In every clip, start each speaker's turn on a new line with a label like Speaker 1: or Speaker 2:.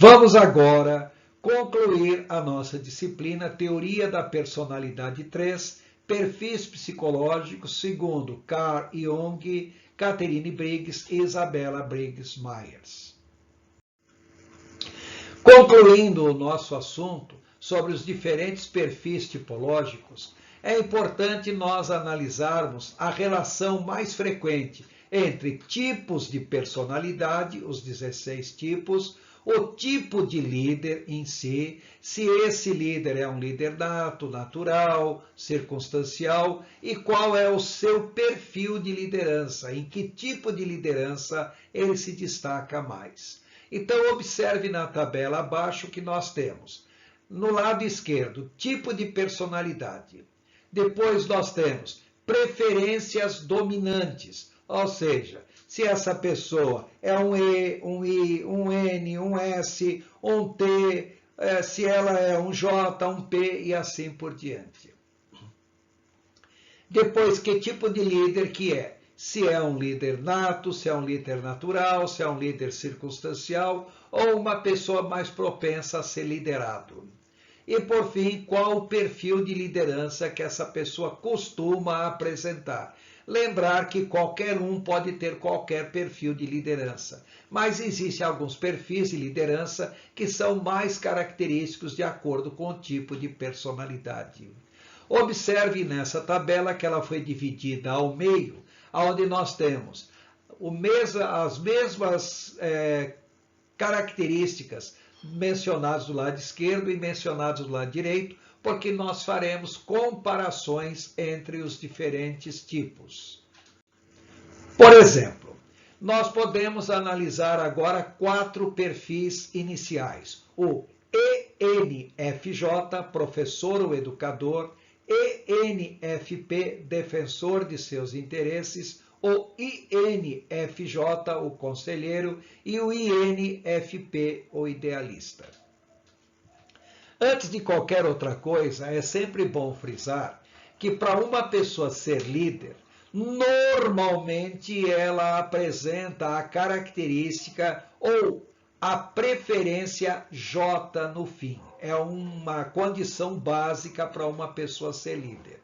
Speaker 1: Vamos agora concluir a nossa disciplina Teoria da Personalidade 3, Perfis Psicológicos, segundo Carl Jung, Catherine Briggs e Isabella Briggs Myers. Concluindo o nosso assunto sobre os diferentes perfis tipológicos, é importante nós analisarmos a relação mais frequente entre tipos de personalidade, os 16 tipos, o tipo de líder em si, se esse líder é um líder nato, natural, circunstancial, e qual é o seu perfil de liderança, em que tipo de liderança ele se destaca mais. Então, observe na tabela abaixo que nós temos. No lado esquerdo, tipo de personalidade. Depois nós temos preferências dominantes, ou seja, se essa pessoa é um E, um I, um N, um S, um T, se ela é um J, um P e assim por diante. Depois, que tipo de líder que é? Se é um líder nato, se é um líder natural, se é um líder circunstancial ou uma pessoa mais propensa a ser liderado. E, por fim, qual o perfil de liderança que essa pessoa costuma apresentar. Lembrar que qualquer um pode ter qualquer perfil de liderança, mas existem alguns perfis de liderança que são mais característicos de acordo com o tipo de personalidade. Observe nessa tabela que ela foi dividida ao meio, onde nós temos as mesmas características mencionadas do lado esquerdo e mencionadas do lado direito, porque nós faremos comparações entre os diferentes tipos. Por exemplo, nós podemos analisar agora 4 perfis iniciais. O ENFJ, professor ou educador, ENFP, defensor de seus interesses, o INFJ, o conselheiro, e o INFP, o idealista. Antes de qualquer outra coisa, é sempre bom frisar que para uma pessoa ser líder, normalmente ela apresenta a característica ou a preferência J no fim. É uma condição básica para uma pessoa ser líder.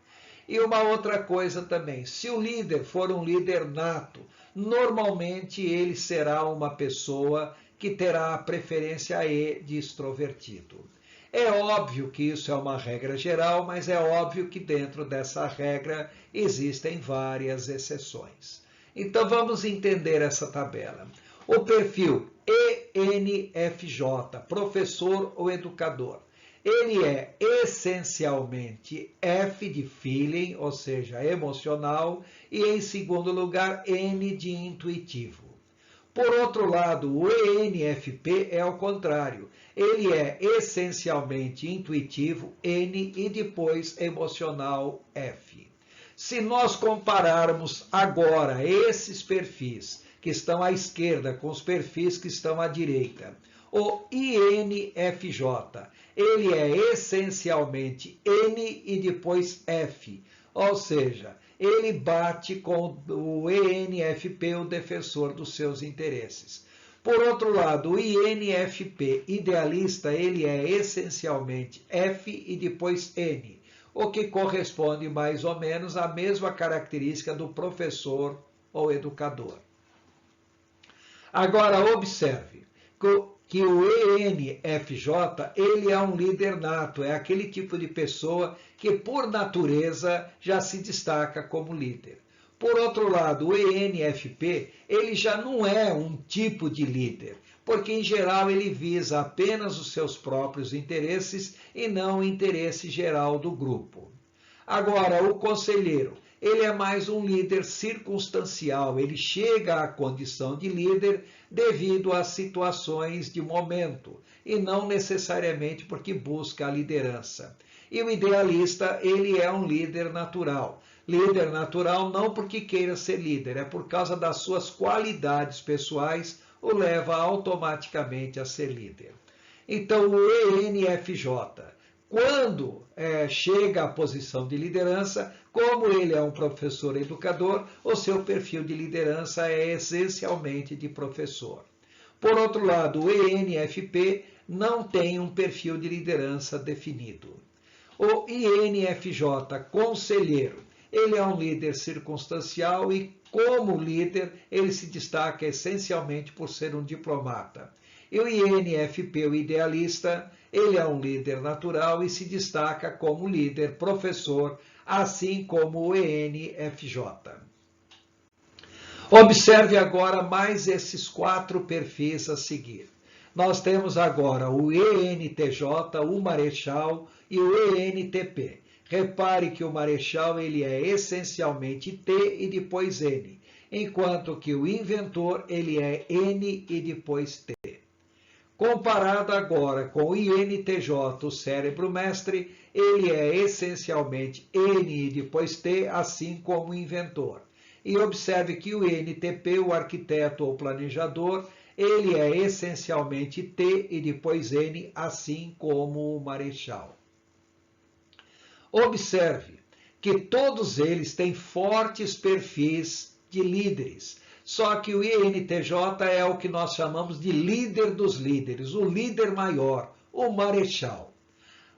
Speaker 1: E uma outra coisa também, se o líder for um líder nato, normalmente ele será uma pessoa que terá a preferência E de extrovertido. É óbvio que isso é uma regra geral, mas é óbvio que dentro dessa regra existem várias exceções. Então vamos entender essa tabela. O perfil ENFJ, professor ou educador. Ele é essencialmente F de feeling, ou seja, emocional, e em segundo lugar N de intuitivo. Por outro lado, o ENFP é ao contrário. Ele é essencialmente intuitivo, N, e depois emocional, F. Se nós compararmos agora esses perfis que estão à esquerda com os perfis que estão à direita, o INFJ, ele é essencialmente N e depois F, ou seja, ele bate com o ENFP, o defensor dos seus interesses. Por outro lado, o INFP idealista, ele é essencialmente F e depois N, o que corresponde mais ou menos à mesma característica do professor ou educador. Agora, observe que o ENFJ, ele é um líder nato, é aquele tipo de pessoa que, por natureza, já se destaca como líder. Por outro lado, o ENFP, ele já não é um tipo de líder, porque, em geral, ele visa apenas os seus próprios interesses e não o interesse geral do grupo. Agora, o conselheiro, ele é mais um líder circunstancial, ele chega à condição de líder devido às situações de momento, e não necessariamente porque busca a liderança. E o idealista, ele é um líder natural. Líder natural não porque queira ser líder, é por causa das suas qualidades pessoais, o leva automaticamente a ser líder. Então, o ENFJ, quando chega à posição de liderança, como ele é um professor educador, o seu perfil de liderança é essencialmente de professor. Por outro lado, o ENFP não tem um perfil de liderança definido. O INFJ, conselheiro, ele é um líder circunstancial e, como líder, ele se destaca essencialmente por ser um diplomata. E o INFP, o idealista, ele é um líder natural e se destaca como líder professor, assim como o ENFJ. Observe agora mais esses 4 perfis a seguir. Nós temos agora o ENTJ, o Marechal e o ENTP. Repare que o Marechal ele é essencialmente T e depois N, enquanto que o Inventor ele é N e depois T. Comparado agora com o INTJ, o Cérebro Mestre, ele é essencialmente N e depois T, assim como o Inventor. E observe que o INTP, o Arquiteto ou Planejador, ele é essencialmente T e depois N, assim como o Marechal. Observe que todos eles têm fortes perfis de líderes, só que o INTJ é o que nós chamamos de líder dos líderes, o líder maior, o Marechal.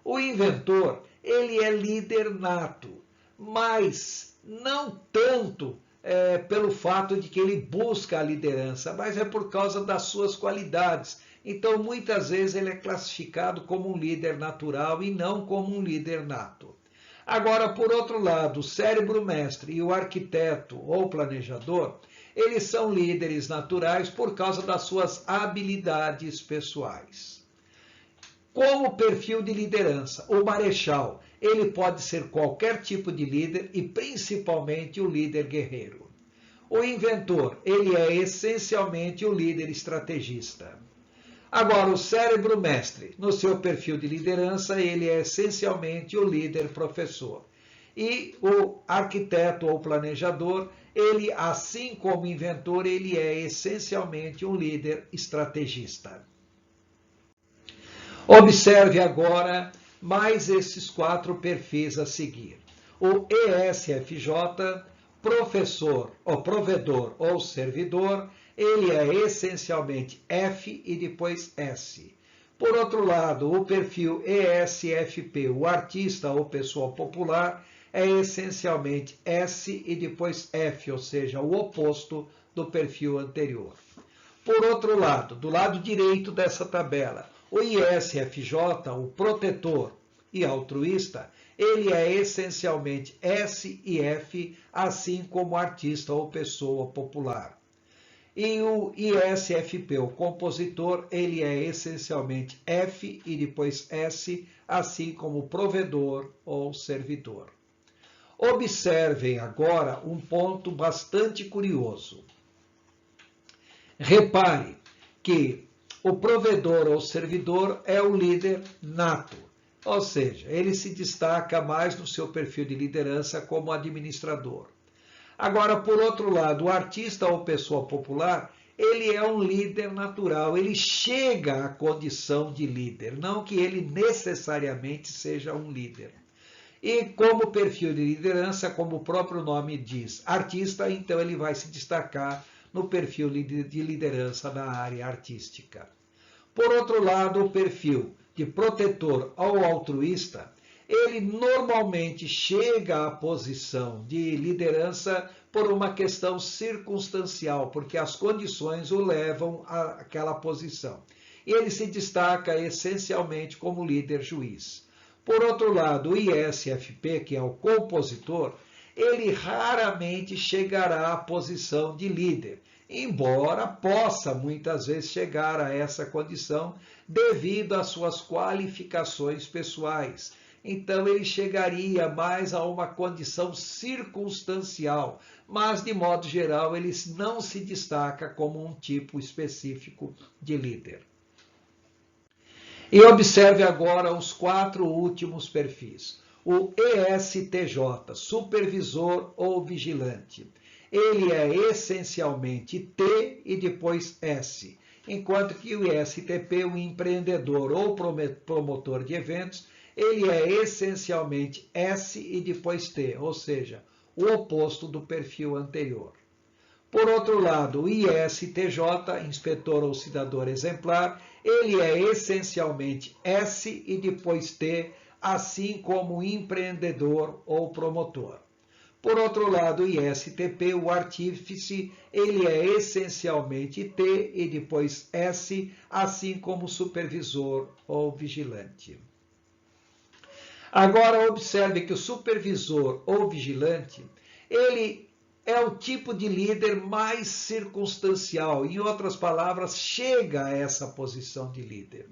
Speaker 1: O Inventor, ele é líder nato, mas não tanto pelo fato de que ele busca a liderança, mas é por causa das suas qualidades. Então, muitas vezes ele é classificado como um líder natural e não como um líder nato. Agora, por outro lado, o Cérebro Mestre e o Arquiteto ou Planejador, eles são líderes naturais por causa das suas habilidades pessoais. Como perfil de liderança, o Marechal, ele pode ser qualquer tipo de líder e principalmente o líder guerreiro. O Inventor, ele é essencialmente o líder estrategista. Agora, o Cérebro Mestre, no seu perfil de liderança, ele é essencialmente o líder professor. E o Arquiteto ou Planejador, ele, assim como o Inventor, ele é essencialmente um líder estrategista. Observe agora mais esses 4 perfis a seguir. O ESFJ, professor, ou provedor ou servidor, ele é essencialmente F e depois S. Por outro lado, o perfil ESFP, o artista ou pessoa popular, é essencialmente S e depois F, ou seja, o oposto do perfil anterior. Por outro lado, do lado direito dessa tabela, o ISFJ, o protetor e altruísta, ele é essencialmente S e F, assim como artista ou pessoa popular. E o ISFP, o compositor, ele é essencialmente F e depois S, assim como provedor ou servidor. Observem agora um ponto bastante curioso. Repare que o provedor ou servidor é o líder nato, ou seja, ele se destaca mais no seu perfil de liderança como administrador. Agora, por outro lado, o artista ou pessoa popular, ele é um líder natural, ele chega à condição de líder, não que ele necessariamente seja um líder. E como perfil de liderança, como o próprio nome diz, artista, então ele vai se destacar no perfil de liderança na área artística. Por outro lado, o perfil de protetor ou altruísta, ele normalmente chega à posição de liderança por uma questão circunstancial, porque as condições o levam àquela posição. E ele se destaca essencialmente como líder juiz. Por outro lado, o ISFP, que é o compositor, ele raramente chegará à posição de líder, embora possa muitas vezes chegar a essa condição devido às suas qualificações pessoais. Então ele chegaria mais a uma condição circunstancial, mas de modo geral ele não se destaca como um tipo específico de líder. E observe agora os 4 últimos perfis. O ESTJ, supervisor ou vigilante. Ele é essencialmente T e depois S, enquanto que o ISTP, o empreendedor ou promotor de eventos, ele é essencialmente S e depois T, ou seja, o oposto do perfil anterior. Por outro lado, o ISTJ, inspetor ou cidadão exemplar, ele é essencialmente S e depois T, assim como o empreendedor ou promotor. Por outro lado, o ISTP, o artífice, ele é essencialmente T e depois S, assim como o supervisor ou vigilante. Agora, observe que o supervisor ou vigilante, ele é o tipo de líder mais circunstancial, em outras palavras, chega a essa posição de líder.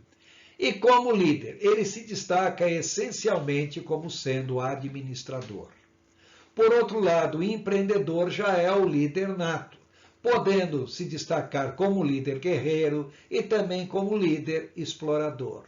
Speaker 1: E como líder, ele se destaca essencialmente como sendo administrador. Por outro lado, o empreendedor já é o líder nato, podendo se destacar como líder guerreiro e também como líder explorador.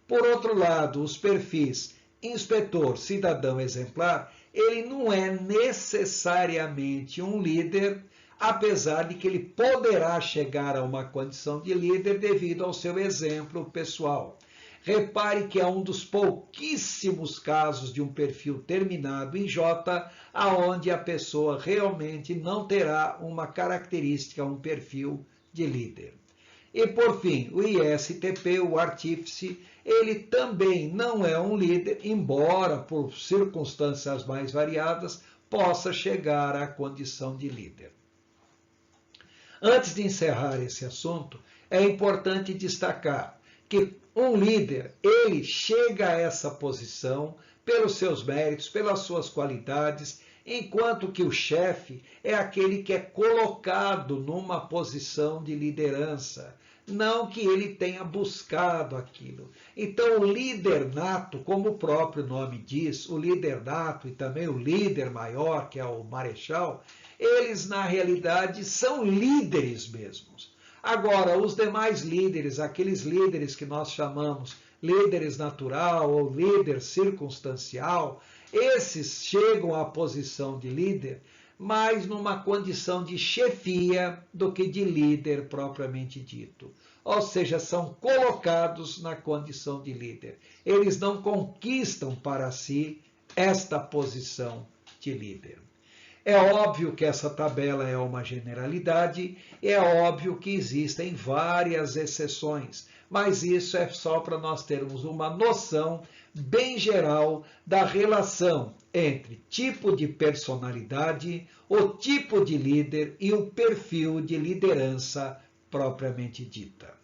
Speaker 1: Por outro lado, os perfis inspetor, cidadão exemplar, ele não é necessariamente um líder, apesar de que ele poderá chegar a uma condição de líder devido ao seu exemplo pessoal. Repare que é um dos pouquíssimos casos de um perfil terminado em J, aonde a pessoa realmente não terá uma característica, um perfil de líder. E por fim, o ISTP, o artífice, ele também não é um líder, embora por circunstâncias mais variadas possa chegar à condição de líder. Antes de encerrar esse assunto, é importante destacar que um líder, ele chega a essa posição pelos seus méritos, pelas suas qualidades, enquanto que o chefe é aquele que é colocado numa posição de liderança, não que ele tenha buscado aquilo. Então, o líder nato, como o próprio nome diz, o líder nato e também o líder maior, que é o marechal, eles, na realidade, são líderes mesmos. Agora, os demais líderes, aqueles líderes que nós chamamos líderes natural ou líder circunstancial, esses chegam à posição de líder, mas numa condição de chefia do que de líder propriamente dito. Ou seja, são colocados na condição de líder. Eles não conquistam para si esta posição de líder. É óbvio que essa tabela é uma generalidade, é óbvio que existem várias exceções, mas isso é só para nós termos uma noção bem geral da relação entre tipo de personalidade, o tipo de líder e o perfil de liderança propriamente dita.